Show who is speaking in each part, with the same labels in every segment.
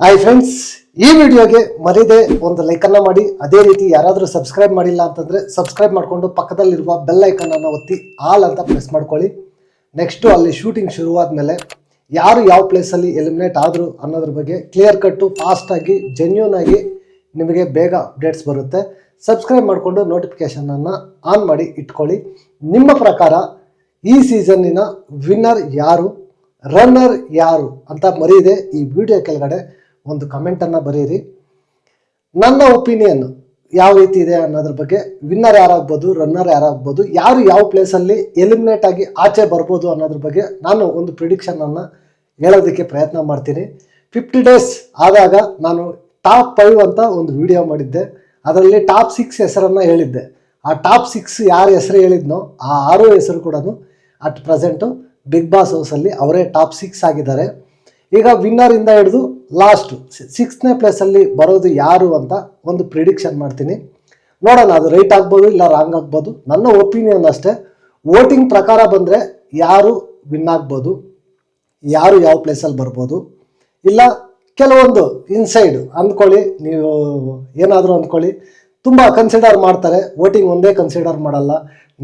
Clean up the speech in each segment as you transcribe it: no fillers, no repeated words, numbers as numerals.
Speaker 1: Hi friends, ಈ ವಿಡಿಯೋಗೆ ಮರಿದೆ ಒಂದು ಲೈಕನ್ನು ಮಾಡಿ. ಅದೇ ರೀತಿ ಯಾರಾದರೂ ಸಬ್ಸ್ಕ್ರೈಬ್ ಮಾಡಿಲ್ಲ ಅಂತಂದರೆ ಸಬ್ಸ್ಕ್ರೈಬ್ ಮಾಡಿಕೊಂಡು ಪಕ್ಕದಲ್ಲಿರುವ ಬೆಲ್ ಐಕನನ್ನು ಒತ್ತಿ ಆಲ್ ಅಂತ ಪ್ರೆಸ್ ಮಾಡ್ಕೊಳ್ಳಿ. ನೆಕ್ಸ್ಟು ಅಲ್ಲಿ ಶೂಟಿಂಗ್ ಶುರುವಾದ ಮೇಲೆ ಯಾರು ಯಾವ ಪ್ಲೇಸಲ್ಲಿ ಎಲಿಮಿನೇಟ್ ಆದರು ಅನ್ನೋದ್ರ ಬಗ್ಗೆ ಕ್ಲಿಯರ್ ಕಟ್ಟು ಫಾಸ್ಟಾಗಿ ಜೆನ್ಯೂನ್ ಆಗಿ ನಿಮಗೆ ಬೇಗ ಅಪ್ಡೇಟ್ಸ್ ಬರುತ್ತೆ. ಸಬ್ಸ್ಕ್ರೈಬ್ ಮಾಡಿಕೊಂಡು ನೋಟಿಫಿಕೇಷನನ್ನು ಆನ್ ಮಾಡಿ ಇಟ್ಕೊಳ್ಳಿ. ನಿಮ್ಮ ಪ್ರಕಾರ ಈ ಸೀಸನ್ನಿನ ವಿನ್ನರ್ ಯಾರು, ರನ್ನರ್ ಯಾರು ಅಂತ ಮರೀದೆ ಈ ವಿಡಿಯೋ ಕೆಳಗಡೆ ಒಂದು ಕಮೆಂಟನ್ನು ಬರೀರಿ. ನನ್ನ ಒಪಿನಿಯನ್ ಯಾವ ರೀತಿ ಇದೆ ಅನ್ನೋದ್ರ ಬಗ್ಗೆ, ವಿನ್ನರ್ ಯಾರಾಗ್ಬೋದು, ರನ್ನರ್ ಯಾರಾಗ್ಬೋದು, ಯಾರು ಯಾವ ಪ್ಲೇಸಲ್ಲಿ ಎಲಿಮಿನೇಟ್ ಆಗಿ ಆಚೆ ಬರ್ಬೋದು ಅನ್ನೋದ್ರ ಬಗ್ಗೆ ನಾನು ಒಂದು ಪ್ರಿಡಿಕ್ಷನನ್ನು ಹೇಳೋದಕ್ಕೆ ಪ್ರಯತ್ನ ಮಾಡ್ತೀನಿ. 50 ಡೇಸ್ ಆದಾಗ ನಾನು ಟಾಪ್ 5 ಅಂತ ಒಂದು ವಿಡಿಯೋ ಮಾಡಿದ್ದೆ. ಅದರಲ್ಲಿ ಟಾಪ್ 6 ಹೆಸರನ್ನು ಹೇಳಿದ್ದೆ. ಆ ಟಾಪ್ 6 ಯಾರು ಹೆಸರು ಹೇಳಿದ್ನೋ ಆ 6 ಹೆಸರು ಕೂಡ ಅಟ್ ಪ್ರೆಸೆಂಟು ಬಿಗ್ ಬಾಸ್ ಹೌಸಲ್ಲಿ ಅವರೇ ಟಾಪ್ 6 ಆಗಿದ್ದಾರೆ. ಈಗ ವಿನ್ನರಿಂದ ಹಿಡಿದು ಲಾಸ್ಟ್ 6ನೇ ಪ್ಲೇಸಲ್ಲಿ ಬರೋದು ಯಾರು ಅಂತ ಒಂದು ಪ್ರಿಡಿಕ್ಷನ್ ಮಾಡ್ತೀನಿ. ನೋಡೋಣ, ಅದು ರೈಟ್ ಆಗ್ಬೋದು ಇಲ್ಲ ರಾಂಗ್ ಆಗ್ಬೋದು. ನನ್ನ ಒಪಿನಿಯನ್ ಅಷ್ಟೇ. ವೋಟಿಂಗ್ ಪ್ರಕಾರ ಬಂದರೆ ಯಾರು ವಿನ್ ಆಗ್ಬೋದು, ಯಾರು ಯಾವ ಪ್ಲೇಸಲ್ಲಿ ಬರ್ಬೋದು, ಇಲ್ಲ ಕೆಲವೊಂದು ಇನ್ಸೈಡ್ ಅಂದ್ಕೊಳ್ಳಿ, ನೀವು ಏನಾದರೂ ಅಂದ್ಕೊಳ್ಳಿ, ತುಂಬ ಕನ್ಸಿಡರ್ ಮಾಡ್ತಾರೆ. ವೋಟಿಂಗ್ ಒಂದೇ ಕನ್ಸಿಡರ್ ಮಾಡಲ್ಲ.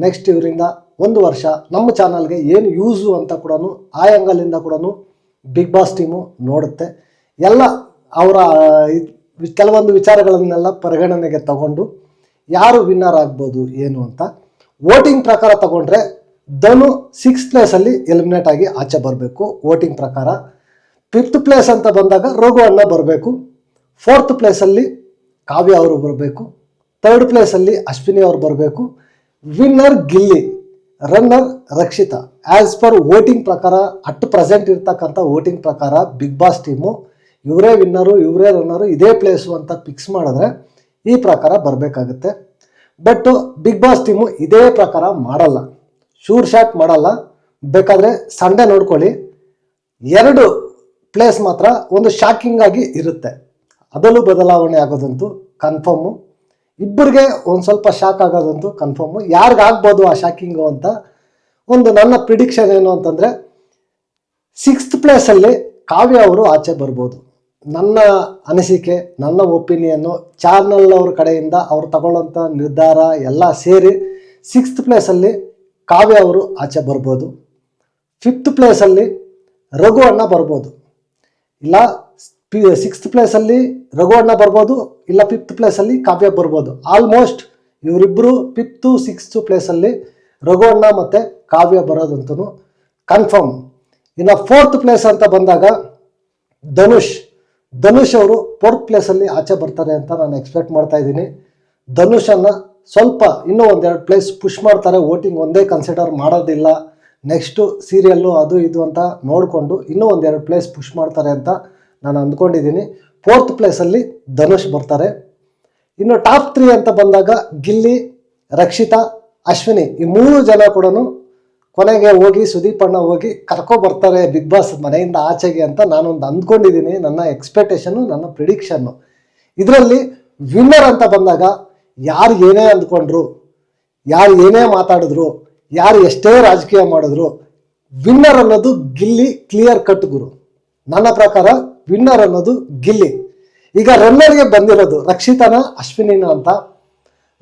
Speaker 1: ನೆಕ್ಸ್ಟ್ ಇವರಿಂದ 1 ವರ್ಷ ನಮ್ಮ ಚಾನಲ್ಗೆ ಏನು ಯೂಸು ಅಂತ ಕೂಡ ಆ ಆ್ಯಂಗಲಿಂದ ಕೂಡ ಬಿಗ್ ಬಾಸ್ ಟೀಮು ನೋಡುತ್ತೆ. ಎಲ್ಲ ಅವರ ಕೆಲವೊಂದು ವಿಚಾರಗಳನ್ನೆಲ್ಲ ಪರಿಗಣನೆಗೆ ತಗೊಂಡು ಯಾರು ವಿನ್ನರ್ ಆಗ್ಬೋದು ಏನು ಅಂತ ವೋಟಿಂಗ್ ಪ್ರಕಾರ ತಗೊಂಡ್ರೆ ಧನು 6th ಪ್ಲೇಸಲ್ಲಿ ಎಲಿಮಿನೇಟ್ ಆಗಿ ಆಚೆ ಬರಬೇಕು. ವೋಟಿಂಗ್ ಪ್ರಕಾರ 5th ಪ್ಲೇಸ್ ಅಂತ ಬಂದಾಗ ರಘು ಅಣ್ಣ ಬರಬೇಕು. 4th ಪ್ಲೇಸಲ್ಲಿ ಕಾವ್ಯ ಅವರು ಬರಬೇಕು. 3rd ಪ್ಲೇಸಲ್ಲಿ ಅಶ್ವಿನಿ ಅವರು ಬರಬೇಕು. Winner Gilli, runner Rakshita. As per voting ಪ್ರಕಾರ ಅಟ್ ಪ್ರೆಸೆಂಟ್ ಇರ್ತಕ್ಕಂಥ ವೋಟಿಂಗ್ ಪ್ರಕಾರ ಬಿಗ್ ಬಾಸ್ ಟೀಮು ಇವರೇ ವಿನ್ನರು, ಇವರೇ ರನ್ನರು, ಇದೇ ಪ್ಲೇಸು ಅಂತ ಫಿಕ್ಸ್ ಮಾಡಿದ್ರೆ ಈ ಪ್ರಕಾರ ಬರಬೇಕಾಗುತ್ತೆ. ಬಟ್ ಬಿಗ್ ಬಾಸ್ ಟೀಮು ಇದೇ ಪ್ರಕಾರ ಮಾಡಲ್ಲ, ಶೂರ್ ಶಾಟ್ ಮಾಡಲ್ಲ. ಬೇಕಾದರೆ ಸಂಡೇ ನೋಡ್ಕೊಳ್ಳಿ, 2 ಪ್ಲೇಸ್ ಮಾತ್ರ ಒಂದು ಶಾಕಿಂಗ್ ಆಗಿ ಇರುತ್ತೆ. ಅದರಲ್ಲೂ ಬದಲಾವಣೆ ಆಗೋದಂತೂ ಕನ್ಫರ್ಮು. ಇಬ್ಬರಿಗೆ ಒಂದು ಸ್ವಲ್ಪ ಶಾಕ್ ಆಗೋದಂತೂ ಕನ್ಫರ್ಮು. ಯಾರಿಗಾಗ್ಬೋದು ಆ ಶಾಕಿಂಗು ಅಂತ ಒಂದು ನನ್ನ ಪ್ರಿಡಿಕ್ಷನ್ ಏನು ಅಂತಂದರೆ 6th ಪ್ಲೇಸಲ್ಲಿ ಕಾವ್ಯ ಅವರು ಆಚೆ ಬರ್ಬೋದು. ನನ್ನ ಅನಿಸಿಕೆ, ನನ್ನ ಒಪಿನಿಯನ್ನು, ಚಾನಲ್ ಅವ್ರ ಕಡೆಯಿಂದ ಅವ್ರು ತಗೊಳ್ಳೋಂಥ ನಿರ್ಧಾರ ಎಲ್ಲ ಸೇರಿ 6th ಪ್ಲೇಸಲ್ಲಿ ಕಾವ್ಯ ಅವರು ಆಚೆ ಬರ್ಬೋದು. 5th ಪ್ಲೇಸಲ್ಲಿ ರಘು ಅಣ್ಣ ಬರ್ಬೋದು. ಇಲ್ಲ 6th ಪ್ಲೇಸಲ್ಲಿ ರಘು ಅಣ್ಣ ಬರ್ಬೋದು, ಇಲ್ಲ 5th ಪ್ಲೇಸಲ್ಲಿ ಕಾವ್ಯ ಬರ್ಬೋದು. ಆಲ್ಮೋಸ್ಟ್ ಇವರಿಬ್ಬರು 5th 6th ಪ್ಲೇಸಲ್ಲಿ ರಘು ಅಣ್ಣ ಮತ್ತು ಕಾವ್ಯ ಬರೋದಂತೂ ಕನ್ಫರ್ಮ್. ಇನ್ನು 4th ಪ್ಲೇಸ್ ಅಂತ ಬಂದಾಗ ಧನುಷ್ ಅವರು 4th ಪ್ಲೇಸಲ್ಲಿ ಆಚೆ ಬರ್ತಾರೆ ಅಂತ ನಾನು ಎಕ್ಸ್ಪೆಕ್ಟ್ ಮಾಡ್ತಾ ಇದ್ದೀನಿ. ಧನುಷನ್ನು ಸ್ವಲ್ಪ ಇನ್ನೂ 1-2 ಪ್ಲೇಸ್ ಪುಷ್ ಮಾಡ್ತಾರೆ. ವೋಟಿಂಗ್ ಒಂದೇ ಕನ್ಸಿಡರ್ ಮಾಡೋದಿಲ್ಲ. ನೆಕ್ಸ್ಟು ಸೀರಿಯಲ್ಲು ಅದು ಇದು ಅಂತ ನೋಡಿಕೊಂಡು ಇನ್ನೂ 1-2 ಪ್ಲೇಸ್ ಪುಷ್ ಮಾಡ್ತಾರೆ ಅಂತ ನಾನು ಅಂದ್ಕೊಂಡಿದ್ದೀನಿ. 4th ಪ್ಲೇಸಲ್ಲಿ ಧನುಷ್ ಬರ್ತಾರೆ. ಇನ್ನು ಟಾಪ್ 3 ಅಂತ ಬಂದಾಗ ಗಿಲ್ಲಿ, ರಕ್ಷಿತಾ, ಅಶ್ವಿನಿ, ಈ 3 ಜನ ಕೂಡ ಕೊನೆಗೆ ಹೋಗಿ ಸುದೀಪ್ ಅಣ್ಣ ಹೋಗಿ ಕರ್ಕೊಬರ್ತಾರೆ ಬಿಗ್ ಬಾಸ್ ಮನೆಯಿಂದ ಆಚೆಗೆ ಅಂತ ನಾನೊಂದು ಅಂದ್ಕೊಂಡಿದ್ದೀನಿ. ನನ್ನ ಎಕ್ಸ್ಪೆಕ್ಟೇಷನ್ನು, ನನ್ನ ಪ್ರಿಡಿಕ್ಷನ್ನು. ಇದರಲ್ಲಿ ವಿನ್ನರ್ ಅಂತ ಬಂದಾಗ ಯಾರು ಏನೇ ಅಂದ್ಕೊಂಡ್ರು, ಯಾರು ಏನೇ ಮಾತಾಡಿದ್ರು, ಯಾರು ಎಷ್ಟೇ ರಾಜಕೀಯ ಮಾಡಿದ್ರು, ವಿನ್ನರ್ ಅನ್ನೋದು ಗಿಲ್ಲಿ ಕ್ಲಿಯರ್ ಕಟ್ ಗುರು. ನನ್ನ ಪ್ರಕಾರ ವಿನ್ನರ್ ಅನ್ನೋದು ಗಿಲ್ಲಿ. ಈಗ ರನ್ನರ್ಗೆ ಬಂದಿರೋದು ರಕ್ಷಿತಾನ ಅಶ್ವಿನಿನ ಅಂತ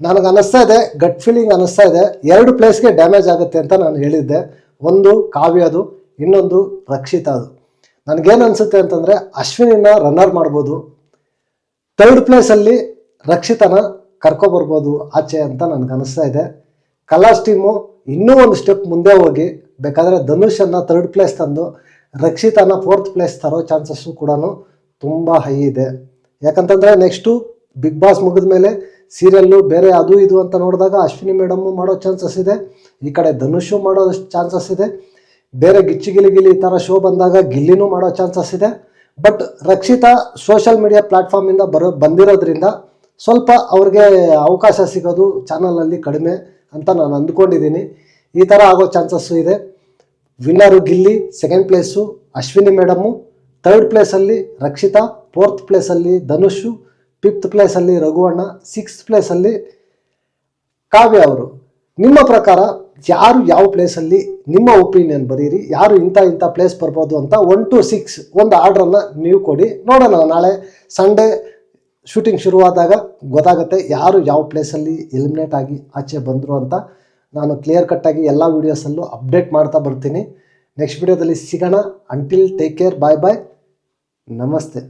Speaker 1: ನನಗೆ ಅನ್ನಿಸ್ತಾ ಇದೆ, ಗಟ್ ಫೀಲಿಂಗ್ ಅನ್ನಿಸ್ತಾ ಇದೆ. 2 ಪ್ಲೇಸ್ಗೆ ಡ್ಯಾಮೇಜ್ ಆಗುತ್ತೆ ಅಂತ ನಾನು ಹೇಳಿದ್ದೆ. ಒಂದು ಕಾವ್ಯದು, ಇನ್ನೊಂದು ರಕ್ಷಿತಾದು. ನನಗೇನು ಅನಿಸುತ್ತೆ ಅಂತಂದರೆ ಅಶ್ವಿನಿನ ರನ್ನರ್ ಮಾಡ್ಬೋದು, 3rd ಪ್ಲೇಸಲ್ಲಿ ರಕ್ಷಿತಾನ ಕರ್ಕೊಬರ್ಬೋದು ಆಚೆ ಅಂತ ನನಗೆ ಅನ್ನಿಸ್ತಾ ಇದೆ. ಕಲರ್ಸ್ ಟೀಮು ಇನ್ನೂ ಒಂದು ಸ್ಟೆಪ್ ಮುಂದೆ ಹೋಗಿ ಬೇಕಾದರೆ ಧನುಷನ್ನು 3rd ಪ್ಲೇಸ್ ತಂದು ರಕ್ಷಿತಾನ 4th ಪ್ಲೇಸ್ ತರೋ ಚಾನ್ಸಸ್ಸು ಕೂಡ ತುಂಬ ಹೈ ಇದೆ. ಯಾಕಂತಂದರೆ ನೆಕ್ಸ್ಟು ಬಿಗ್ ಬಾಸ್ ಮುಗಿದ ಮೇಲೆ ಸೀರಿಯಲ್ಲು ಬೇರೆ ಅದು ಇದು ಅಂತ ನೋಡಿದಾಗ ಅಶ್ವಿನಿ ಮೇಡಮ್ಮು ಮಾಡೋ ಚಾನ್ಸಸ್ ಇದೆ, ಈ ಕಡೆ ಧನುಷು ಮಾಡೋ ಚಾನ್ಸಸ್ ಇದೆ, ಬೇರೆ ಗಿಲಿ ಈ ಥರ ಶೋ ಬಂದಾಗ ಗಿಲ್ಲಿನೂ ಮಾಡೋ ಚಾನ್ಸಸ್ ಇದೆ. ಬಟ್ ರಕ್ಷಿತಾ ಸೋಷಲ್ ಮೀಡಿಯಾ ಪ್ಲ್ಯಾಟ್ಫಾರ್ಮಿಂದ ಬಂದಿರೋದ್ರಿಂದ ಸ್ವಲ್ಪ ಅವ್ರಿಗೆ ಅವಕಾಶ ಸಿಗೋದು ಚಾನಲಲ್ಲಿ ಕಡಿಮೆ ಅಂತ ನಾನು ಅಂದ್ಕೊಂಡಿದ್ದೀನಿ. ಈ ಥರ ಆಗೋ ಚಾನ್ಸಸ್ಸು ಇದೆ. Winner Gilli, 2nd place Ashwini madam, 3rd ಪ್ಲೇಸಲ್ಲಿ ರಕ್ಷಿತಾ, 4th ಪ್ಲೇಸಲ್ಲಿ ಧನುಷು, 5th ಪ್ಲೇಸಲ್ಲಿ ರಘು ಅಣ್ಣ, 6th ಪ್ಲೇಸಲ್ಲಿ ಕಾವ್ಯ ಅವರು. ನಿಮ್ಮ ಪ್ರಕಾರ ಯಾರು ಯಾವ ಪ್ಲೇಸಲ್ಲಿ ನಿಮ್ಮ ಒಪಿನಿಯನ್ ಬರೀರಿ, ಯಾರು ಇಂಥ ಪ್ಲೇಸ್ ಬರ್ಬೋದು ಅಂತ 1 to 6 ಒಂದು ಆರ್ಡ್ರನ್ನು ನೀವು ಕೊಡಿ. ನೋಡೋಣ, ನಾಳೆ ಸಂಡೇ ಶೂಟಿಂಗ್ ಶುರುವಾದಾಗ ಗೊತ್ತಾಗುತ್ತೆ ಯಾರು ಯಾವ ಪ್ಲೇಸಲ್ಲಿ ಎಲಿಮಿನೇಟ್ ಆಗಿ ಆಚೆ ಬಂದರು ಅಂತ. ನಾನು ಕ್ಲಿಯರ್ ಕಟ್ಟಾಗಿ ಎಲ್ಲ ವೀಡಿಯೋಸಲ್ಲೂ ಅಪ್ಡೇಟ್ ಮಾಡ್ತಾ ಬರ್ತೀನಿ. ನೆಕ್ಸ್ಟ್ ವಿಡಿಯೋದಲ್ಲಿ ಸಿಗೋಣ. ಅಂಟಿಲ್ ಟೇಕ್ ಕೇರ್, ಬಾಯ್ ಬಾಯ್, ನಮಸ್ತೆ.